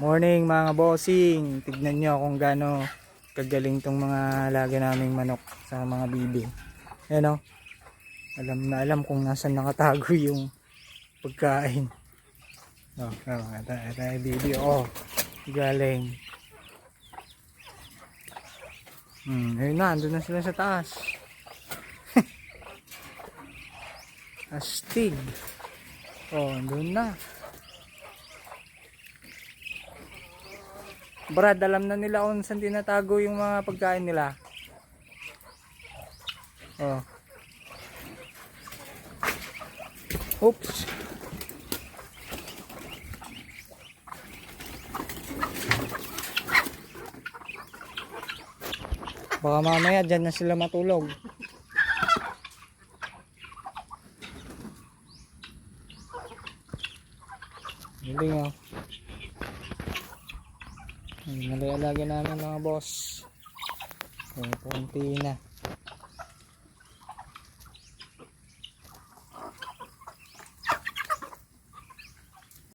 Morning mga bossing. Tignan nyo kung gaano kagaling tong mga alaga naming manok sa mga bibi. Ayan o. Alam na alam kung nasan nakatago yung pagkain. Ito yung bibi. Galing. Ayun na, andun na sila sa taas. Astig. Andun na. Brad, alam na nila kung saan tinatago yung mga pagkain nila. Oops. Baka mamaya dyan na sila matulog. Galing o. Nalalaga namin mga boss. Konti na.